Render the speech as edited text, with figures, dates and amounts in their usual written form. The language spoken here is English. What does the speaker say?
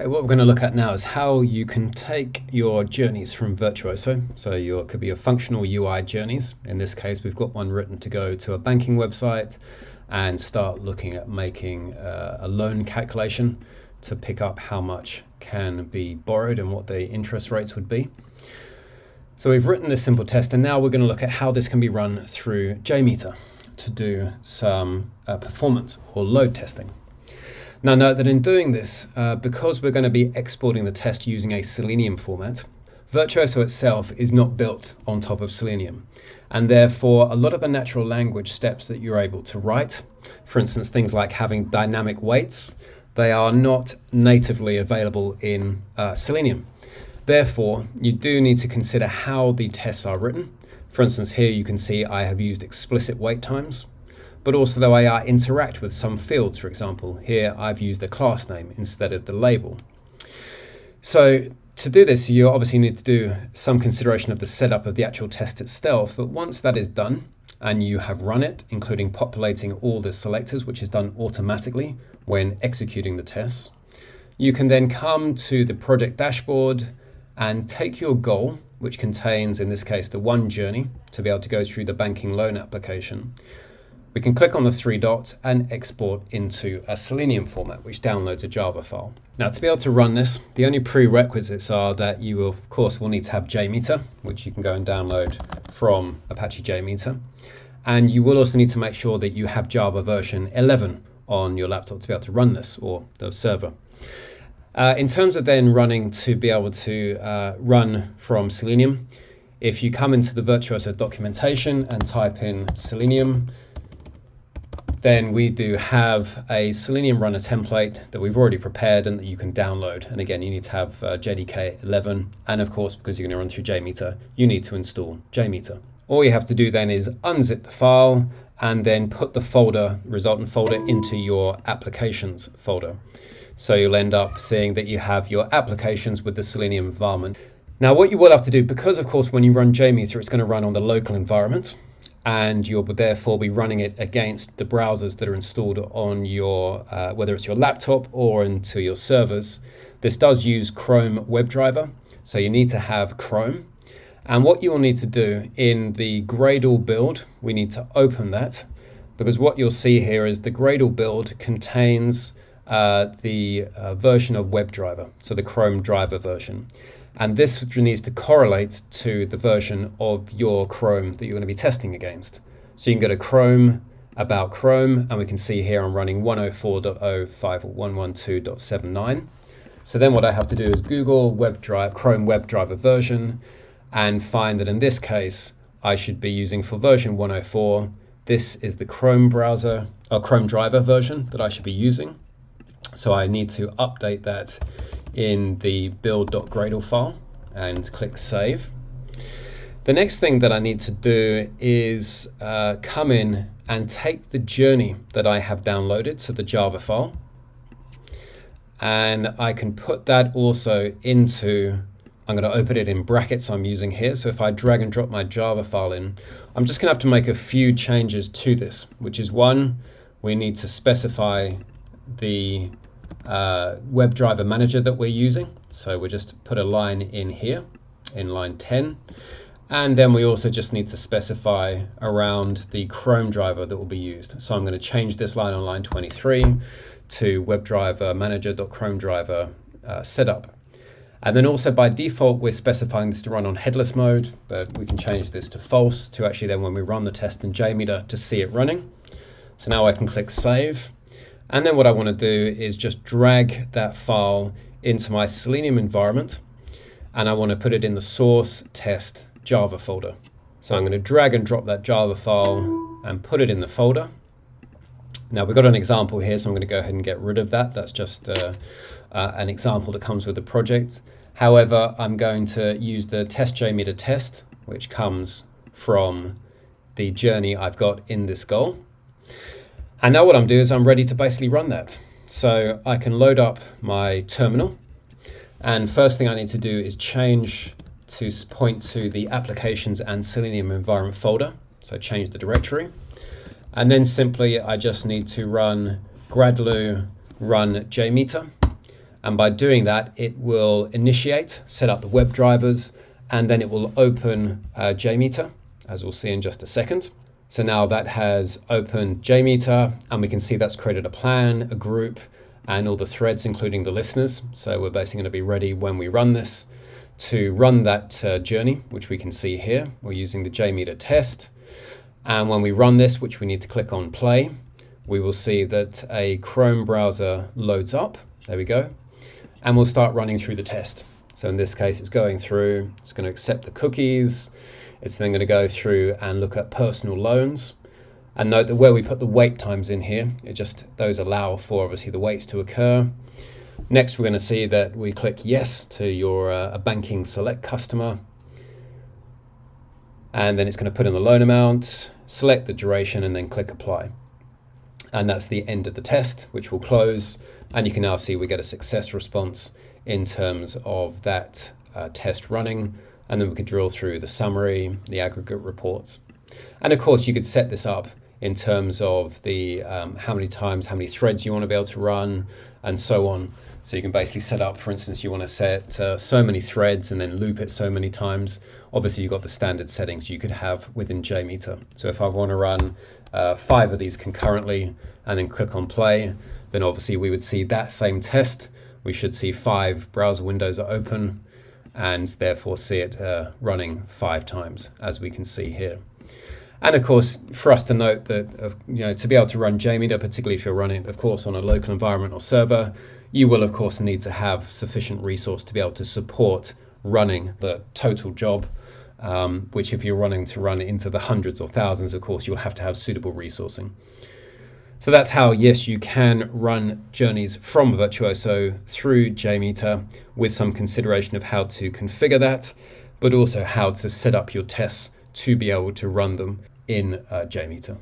Okay, what we're going to look at now is how you can take your journeys from Virtuoso. So it could be your functional UI journeys. In this case, we've got one written to go to a banking website and start looking at making a loan calculation to pick up how much can be borrowed and what the interest rates would be. So we've written this simple test, and now we're going to look at how this can be run through JMeter to do some performance or load testing. Now note that in doing this, because we're going to be exporting the test using a Selenium format, Virtuoso itself is not built on top of Selenium. And therefore, a lot of the natural language steps that you're able to write, for instance, things like having dynamic weights, they are not natively available in Selenium. Therefore, you do need to consider how the tests are written. For instance, here you can see I have used explicit wait times, but also the way I interact with some fields. For example, here I've used a class name instead of the label. So to do this, you obviously need to do some consideration of the setup of the actual test itself. But once that is done and you have run it, including populating all the selectors, which is done automatically when executing the tests, you can then come to the project dashboard and take your goal, which contains, in this case, the one journey to be able to go through the banking loan application. We can click on the three dots and export into a Selenium format, which downloads a Java file. Now, to be able to run this, the only prerequisites are that you will, of course, will need to have JMeter, which you can go and download from Apache JMeter. And you will also need to make sure that you have Java version 11 on your laptop to be able to run this, or the server. In terms of then running to be able to run from Selenium, if you come into the Virtuoso documentation and type in Selenium, then we do have a Selenium runner template that we've already prepared and that you can download. And again, you need to have JDK 11. And of course, because you're going to run through JMeter, you need to install JMeter. All you have to do then is unzip the file and then put the resultant folder into your applications folder. So you'll end up seeing that you have your applications with the Selenium environment. Now, what you will have to do, because of course, when you run JMeter, it's going to run on the local environment, and you'll therefore be running it against the browsers that are installed on your, whether it's your laptop or into your servers. This does use Chrome WebDriver, so you need to have Chrome. And what you will need to do in the Gradle build, we need to open that, because what you'll see here is the Gradle build contains the version of WebDriver, so the Chrome driver version. And this needs to correlate to the version of your Chrome that you're going to be testing against. So you can go to Chrome, About Chrome, and we can see here I'm running 104.0.5.112.79. So then what I have to do is Google Chrome WebDriver version and find that in this case, I should be using for version 104. This is the Chrome browser or Chrome driver version that I should be using. So I need to update that in the build.gradle file and click save. The next thing that I need to do is come in and take the journey that I have downloaded, so the Java file, and I can put that also into, I'm going to open it in brackets I'm using here. So if I drag and drop my Java file in, I'm just going to have to make a few changes to this, which is one, we need to specify the WebDriver manager that we're using. So we just put a line in here in line 10. And then we also just need to specify around the Chrome driver that will be used. So I'm going to change this line on line 23 to WebDriver manager.ChromeDriver setup. And then also by default, we're specifying this to run on headless mode, but we can change this to false to actually then when we run the test in JMeter to see it running. So now I can click save. And then what I want to do is just drag that file into my Selenium environment, and I want to put it in the source test Java folder. So I'm going to drag and drop that Java file and put it in the folder. Now we've got an example here, so I'm going to go ahead and get rid of that. That's just an example that comes with the project. However, I'm going to use the test JMeter test, which comes from the journey I've got in this goal. And now what I'm doing is I'm ready to basically run that. So I can load up my terminal. And first thing I need to do is change to point to the applications and Selenium environment folder. So change the directory. And then simply I just need to run gradlu run JMeter. And by doing that, it will initiate, set up the web drivers, and then it will open JMeter, as we'll see in just a second. So now that has opened JMeter, and we can see that's created a plan, a group, and all the threads, including the listeners. So we're basically going to be ready when we run this to run that journey, which we can see here. We're using the JMeter test. And when we run this, which we need to click on play, we will see that a Chrome browser loads up. There we go. And we'll start running through the test. So in this case, it's going through, it's going to accept the cookies. It's then going to go through and look at personal loans. And note that where we put the wait times in here, those allow for obviously the waits to occur. Next, we're going to see that we click yes to your a banking select customer. And then it's going to put in the loan amount, select the duration, and then click apply. And that's the end of the test, which will close. And you can now see we get a success response in terms of that test running. And then we could drill through the summary, the aggregate reports. And of course, you could set this up in terms of the how many threads you want to be able to run, and so on. So you can basically set up, for instance, you want to set so many threads and then loop it so many times. Obviously, you've got the standard settings you could have within JMeter. So if I want to run 5 of these concurrently and then click on play, then obviously we would see that same test. We should see 5 browser windows are open, and therefore see it running 5 times, as we can see here. And of course, for us to note that to be able to run JMeter, particularly if you're running, of course, on a local environment or server, you will of course need to have sufficient resource to be able to support running the total job, which if you're running to run into the hundreds or thousands, of course, you'll have to have suitable resourcing. So that's how, yes, you can run journeys from Virtuoso through JMeter with some consideration of how to configure that, but also how to set up your tests to be able to run them in JMeter.